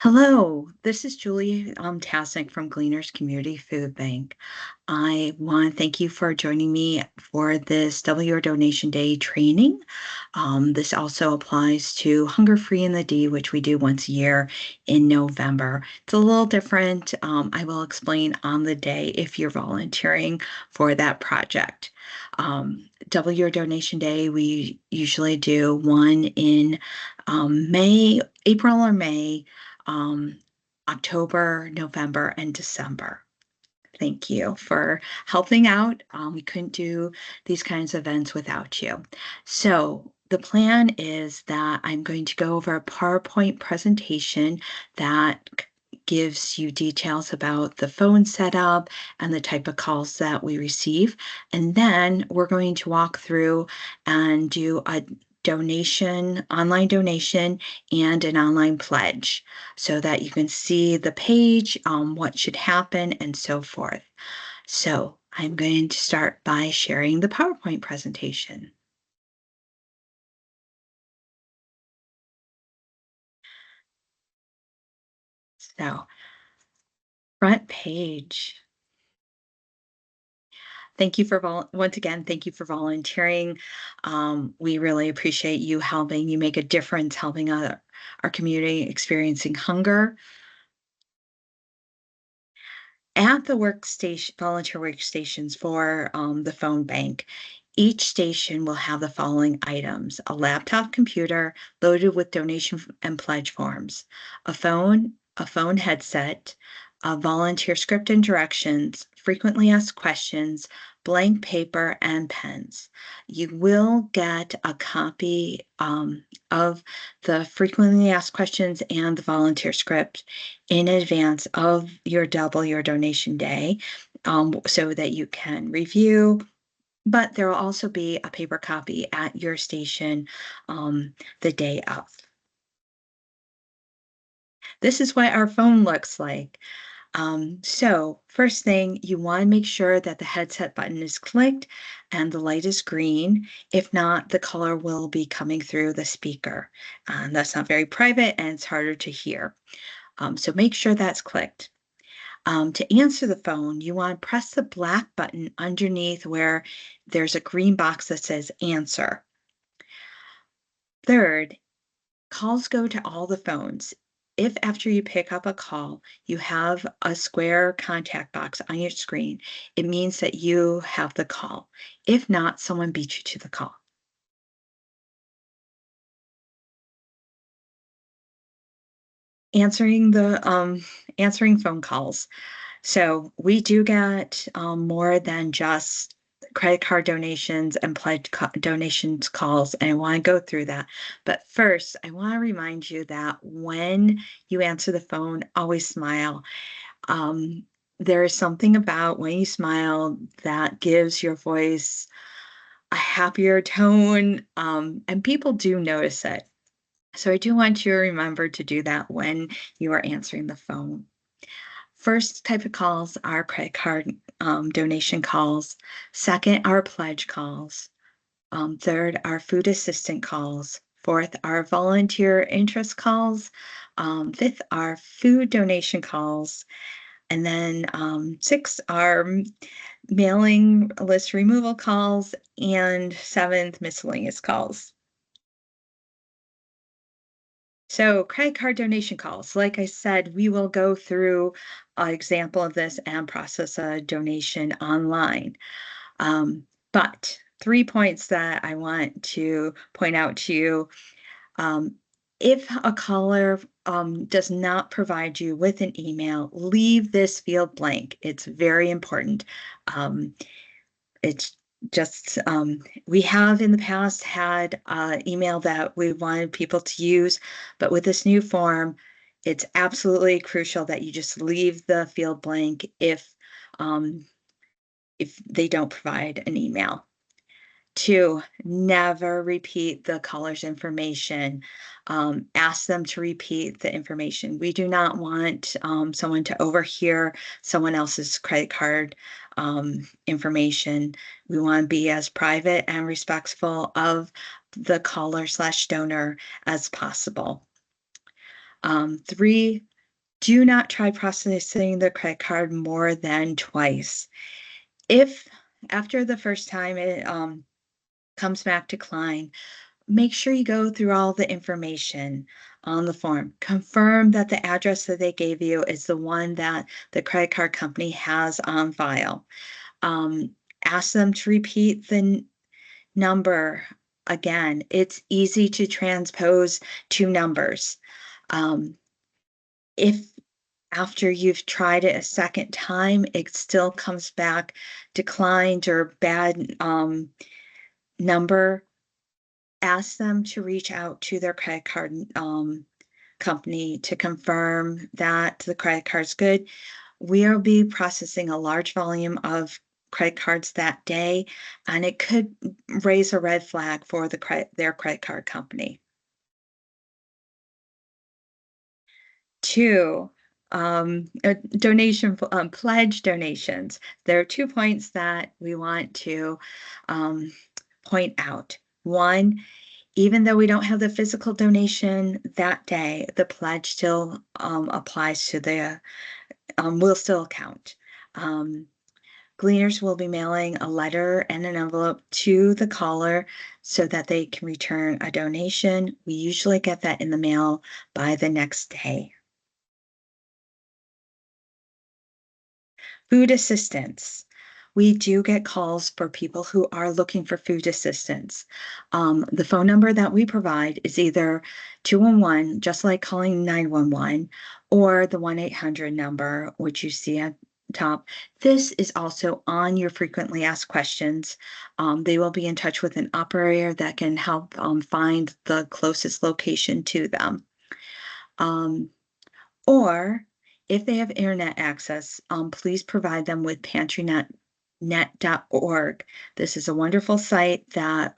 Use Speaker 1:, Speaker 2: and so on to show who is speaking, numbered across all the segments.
Speaker 1: Hello, this is Julie Tasnick from Gleaners Community Food Bank. I want to thank you for joining me for this Double Your Donation Day training. This also applies to Hunger Free in the D, which we do once a year in November. It's a little different. I will explain on the day if you're volunteering for that project. Double Your Donation Day, we usually do one in April or May, um, October, November, and December. Thank you for helping out. We couldn't do these kinds of events without you. So the plan is that I'm going to go over a PowerPoint presentation that gives you details about the phone setup and the type of calls that we receive. And then we're going to walk through and do a online donation, and an online pledge so that you can see the page, what should happen, and so forth. So I'm going to start by sharing the PowerPoint presentation. So, front page. Thank you for once again, thank you for volunteering. We really appreciate you helping. You make a difference helping our community experiencing hunger. At the volunteer workstations for the phone bank, each station will have the following items: a laptop computer loaded with donation and pledge forms, a phone headset, a volunteer script and directions, frequently asked questions, blank paper, and pens. You will get a copy of the frequently asked questions and the volunteer script in advance of your Double Your Donation Day, so that you can review. But there will also be a paper copy at your station the day of. This is what our phone looks like. So first thing, you want to make sure that the headset button is clicked and the light is green. If not, the color will be coming through the speaker. That's not very private and it's harder to hear. So make sure that's clicked. To answer the phone, you want to press the black button underneath where there's a green box that says answer. Third, calls go to all the phones. If after you pick up a call, you have a square contact box on your screen, it means that you have the call. If not, someone beat you to the call. Answering phone calls. So we do get more than just credit card donations and donations calls, and I want to go through that. But first, I want to remind you that when you answer the phone, always smile. Um, there is something about when you smile that gives your voice a happier tone, and people do notice it. So I do want you to remember to do that when you are answering the phone. First type of calls are credit card donation calls. Second are pledge calls. Third are food assistant calls. Fourth are volunteer interest calls. Fifth are food donation calls. And then six are mailing list removal calls. And seventh, miscellaneous calls. So credit card donation calls, like I said, we will go through an example of this and process a donation online. But 3 points that I want to point out to you. Um, if a caller does not provide you with an email, leave this field blank. It's very important. Um, it's just, we have in the past had email that we wanted people to use, but with this new form, it's absolutely crucial that you just leave the field blank um, if they don't provide an email. Two, never repeat the caller's information. Ask them to repeat the information. We do not want someone to overhear someone else's credit card information. We want to be as private and respectful of the caller/donor as possible. Three, Do not try processing the credit card more than twice. If after the first time it comes back decline, make sure you go through all the information on the form. Confirm that the address that they gave you is the one that the credit card company has on file. Ask them to repeat the number again. It's easy to transpose two numbers. Um, if after you've tried it a second time, it still comes back declined or bad number, ask them to reach out to their credit card company to confirm that the credit card's good. We'll be processing a large volume of credit cards that day, and it could raise a red flag for their credit card company. 2, pledge donations. There are 2 points that we want to um, point out. One, even though we don't have the physical donation that day, the pledge still applies to will still count. Um, Gleaners will be mailing a letter and an envelope to the caller so that they can return a donation. We usually get that in the mail by the next day. Food assistance. We do get calls for people who are looking for food assistance. The phone number that we provide is either 211, just like calling 911, or the 1-800 number, which you see at top. This is also on your frequently asked questions. They will be in touch with an operator that can help find the closest location to them. Um, or if they have internet access, please provide them with pantrynet.org. This is a wonderful site that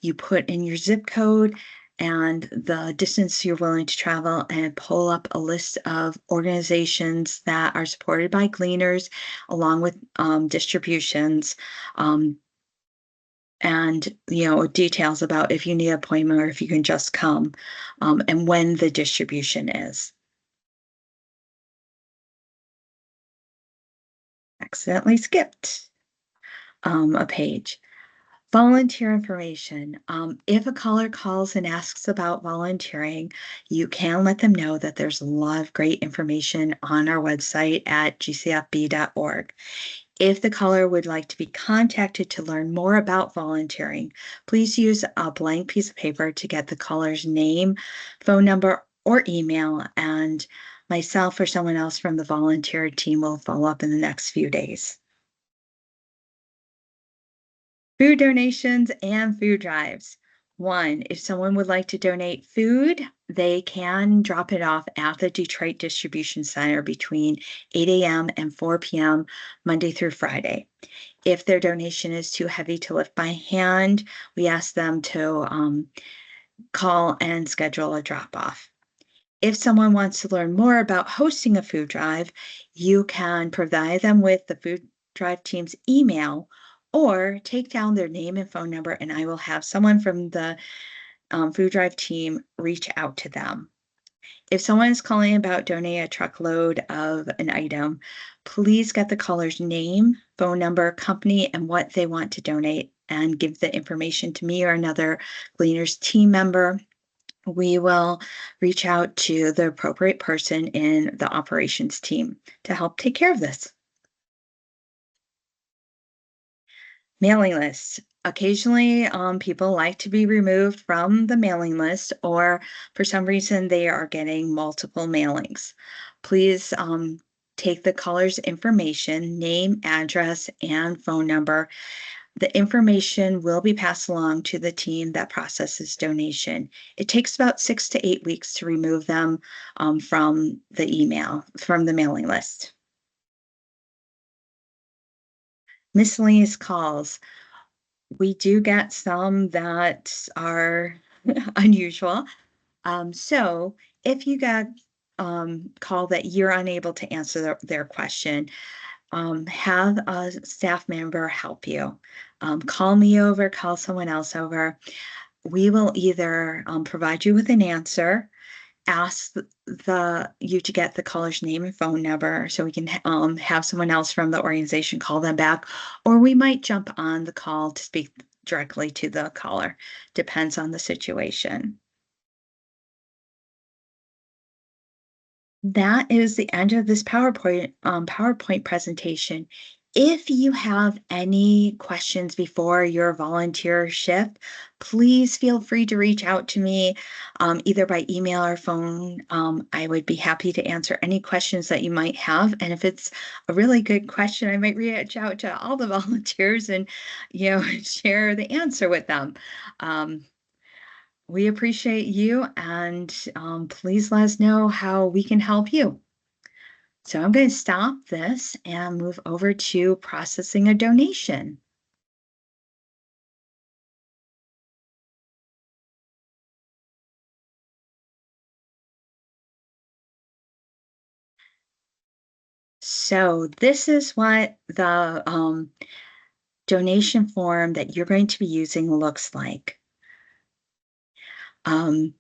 Speaker 1: you put in your zip code and the distance you're willing to travel and pull up a list of organizations that are supported by Gleaners along with distributions. And details about if you need an appointment or if you can just come, and when the distribution is. Accidentally skipped a page. Volunteer information. If a caller calls and asks about volunteering, you can let them know that there's a lot of great information on our website at gcfb.org. If the caller would like to be contacted to learn more about volunteering, please use a blank piece of paper to get the caller's name, phone number, or email, and myself or someone else from the volunteer team will follow up in the next few days. Food donations and food drives. One, if someone would like to donate food, they can drop it off at the Detroit Distribution Center between 8 a.m. and 4 p.m. Monday through Friday. If their donation is too heavy to lift by hand, we ask them to call and schedule a drop off. If someone wants to learn more about hosting a food drive, you can provide them with the food drive team's email or take down their name and phone number, and I will have someone from the food drive team reach out to them. If someone is calling about donating a truckload of an item, please get the caller's name, phone number, company, and what they want to donate, and give the information to me or another Gleaners team member. We will reach out to the appropriate person in the operations team to help take care of this. Mailing lists. Occasionally, people like to be removed from the mailing list, or for some reason, they are getting multiple mailings. Please take the caller's information, name, address, and phone number. The information will be passed along to the team that processes donation. It takes about 6 to 8 weeks to remove them from the mailing list. Miscellaneous calls. We do get some that are unusual. So if you get call that you're unable to answer their question, have a staff member help you. Call me over, call someone else over. We will either provide you with an answer ask you to get the caller's name and phone number so we can have someone else from the organization call them back, or we might jump on the call to speak directly to the caller. Depends on the situation. That is the end of this PowerPoint presentation. If you have any questions before your volunteer shift, please feel free to reach out to me, either by email or phone. I would be happy to answer any questions that you might have. And if it's a really good question, I might reach out to all the volunteers and, share the answer with them. Um, we appreciate you, and please let us know how we can help you. So I'm going to stop this and move over to processing a donation. So this is what the donation form that you're going to be using looks like. Um,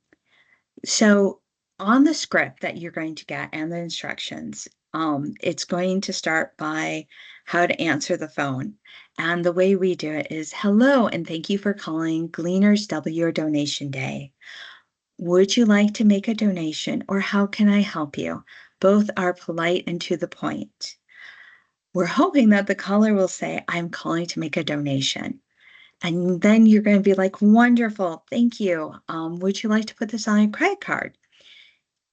Speaker 1: so on the script that you're going to get and the instructions, it's going to start by how to answer the phone. And the way we do it is, hello, and thank you for calling Gleaners W Donation Day. Would you like to make a donation, or how can I help you? Both are polite and to the point. We're hoping that the caller will say, I'm calling to make a donation. And then you're going to be like, wonderful, thank you. Would you like to put this on a credit card?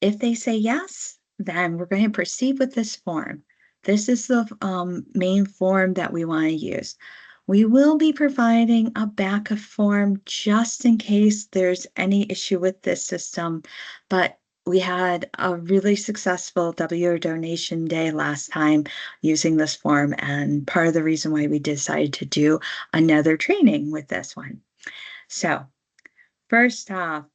Speaker 1: If they say yes, then we're going to proceed with this form. This is the main form that we want to use. We will be providing a backup form just in case there's any issue with this system, but we had a really successful W Donation Day last time using this form, and part of the reason why we decided to do another training with this one. So first off,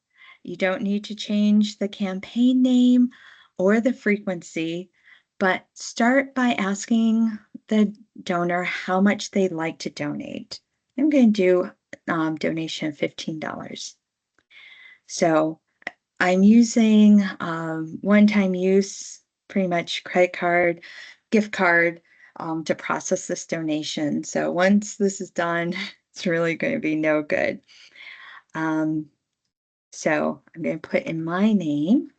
Speaker 1: you don't need to change the campaign name or the frequency, but start by asking the donor how much they'd like to donate. I'm going to do donation of $15. So I'm using one-time use, pretty much credit card, gift card to process this donation. So once this is done, it's really going to be no good. So I'm going to put in my name,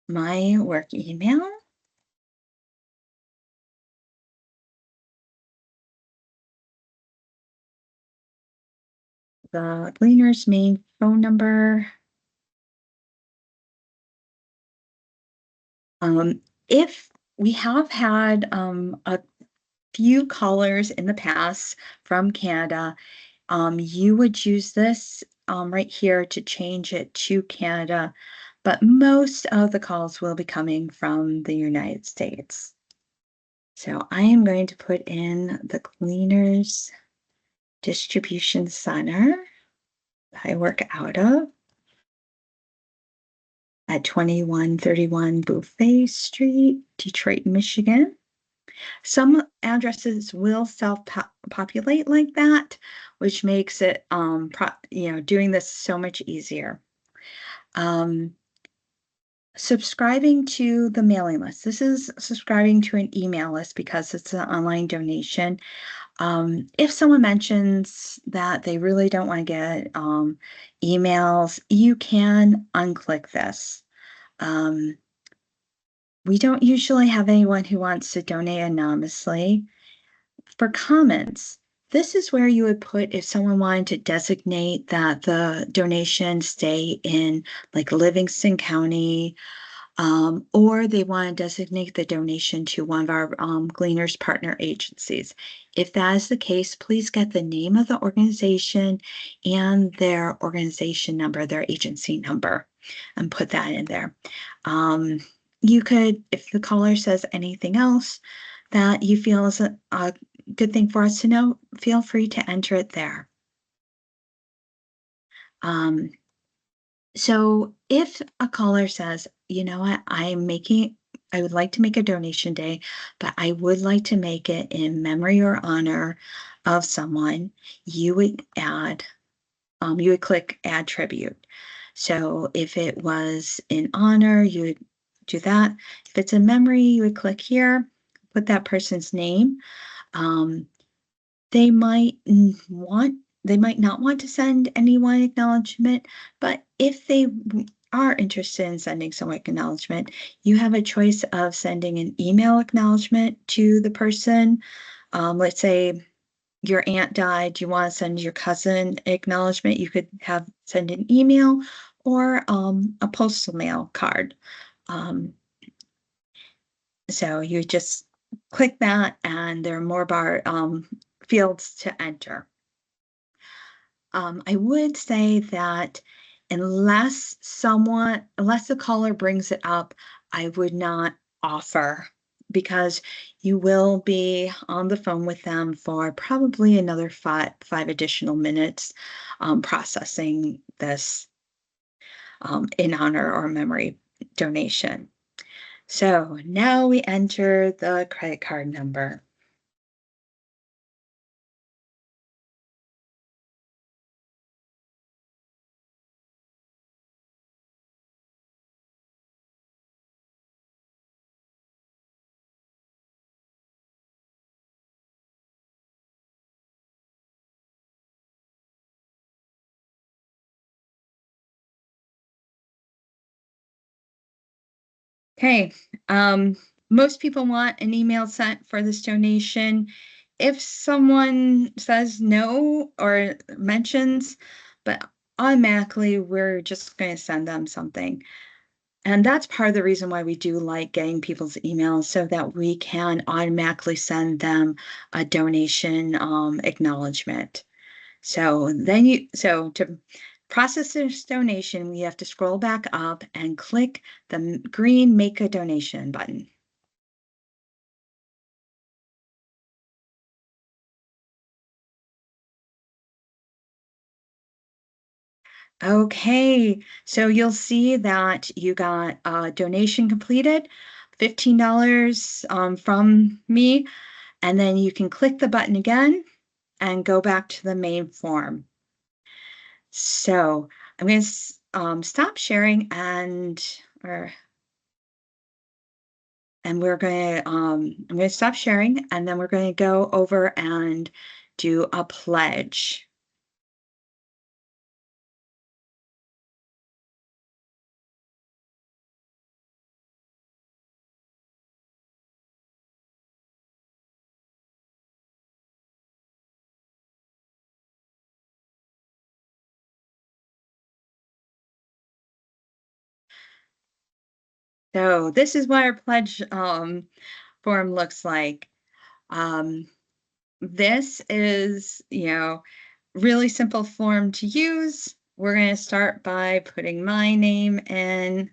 Speaker 1: my work email, the Gleaner's main phone number. If we have had a few callers in the past from Canada, you would use this right here to change it to Canada, but most of the calls will be coming from the United States. So I am going to put in the Gleaner's Distribution Center I work out of at 2131 Buffet Street, Detroit, Michigan. Some addresses will self-populate like that, which makes it, doing this so much easier. Subscribing to the mailing list. This is subscribing to an email list because it's an online donation. If someone mentions that they really don't want to get emails, you can unclick this. We don't usually have anyone who wants to donate anonymously. For comments, this is where you would put if someone wanted to designate that the donation stay in like Livingston County, or they want to designate the donation to one of our Gleaners partner agencies. If that is the case, please get the name of the organization and their organization number, their agency number, and put that in there. You could, if the caller says anything else that you feel is a good thing for us to know, feel free to enter it there. So if a caller says, you know what, I'm making I would like to make a donation day, but I would like to make it in memory or honor of someone. You would add, you would click add tribute. So if it was in honor, you would do that. If it's in memory, you would click here, put that person's name. Um, they might want, they might not want to send anyone acknowledgement, but if they are interested in sending someone acknowledgement, you have a choice of sending an email acknowledgement to the person. Let's say your aunt died, you want to send your cousin acknowledgement, you could have send an email or a postal mail card. So you just click that and there are more fields to enter. I would say that unless the caller brings it up, I would not offer, because you will be on the phone with them for probably another five additional minutes, processing this in honor or memory donation. So now we enter the credit card number. Okay, most people want an email sent for this donation. If someone says no or mentions, but automatically we're just going to send them something. And that's part of the reason why we do like getting people's emails, so that we can automatically send them a donation acknowledgement. So to process this donation, we have to scroll back up and click the green Make a Donation button. Okay, so you'll see that you got a donation completed, $15 from me, and then you can click the button again and go back to the main form. So I'm going to stop sharing and we're going to I'm going to stop sharing, and then we're going to go over and do a pledge. So this is what our pledge form looks like. Um, this is, really simple form to use. We're going to start by putting my name in.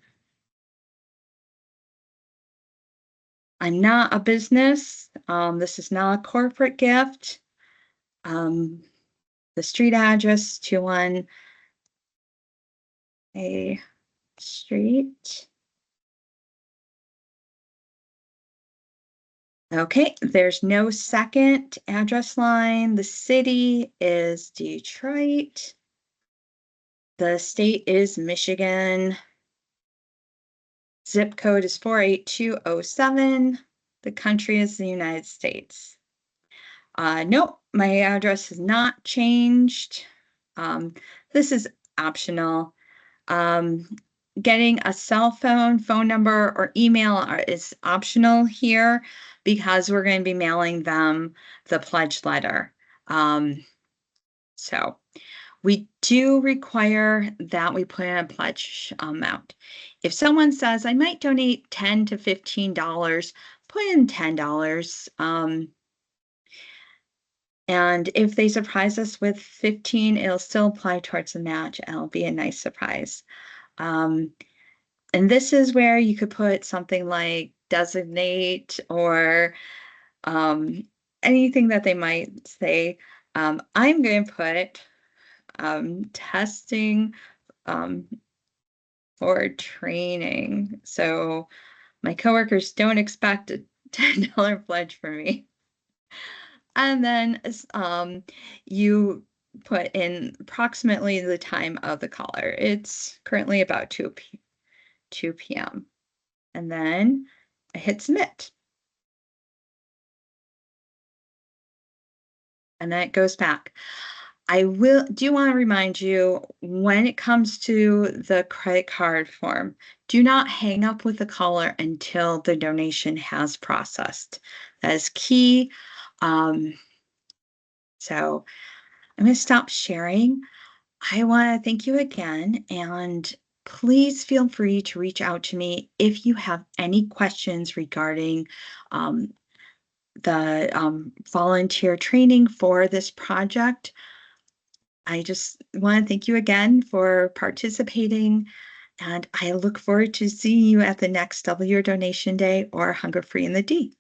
Speaker 1: I'm not a business. This is not a corporate gift. The street address, 21 A Street. Okay, there's no second address line. The city is Detroit. The state is Michigan. Zip code is 48207. The country is the United States. Nope, my address has not changed. This is optional. Getting a cell phone number, or email is optional here, because we're going to be mailing them the pledge letter. So we do require that we put in a pledge amount. If someone says, I might donate $10 to $15, put in $10. And if they surprise us with 15, it'll still apply towards the match, and it'll be a nice surprise. And this is where you could put something like designate, or anything that they might say. I'm going to put testing for training. So My coworkers don't expect a $10 pledge from me. And then you put in approximately the time of the caller. It's currently about 2 p.m. And then I hit submit. And then it goes back. I do want to remind you, when it comes to the credit card form, do not hang up with the caller until the donation has processed. That is key. So I'm going to stop sharing. I want to thank you again, and please feel free to reach out to me if you have any questions regarding um, the volunteer training for this project. I just want to thank you again for participating, and I look forward to seeing you at the next Double Your Donation Day or Hunger Free in the D.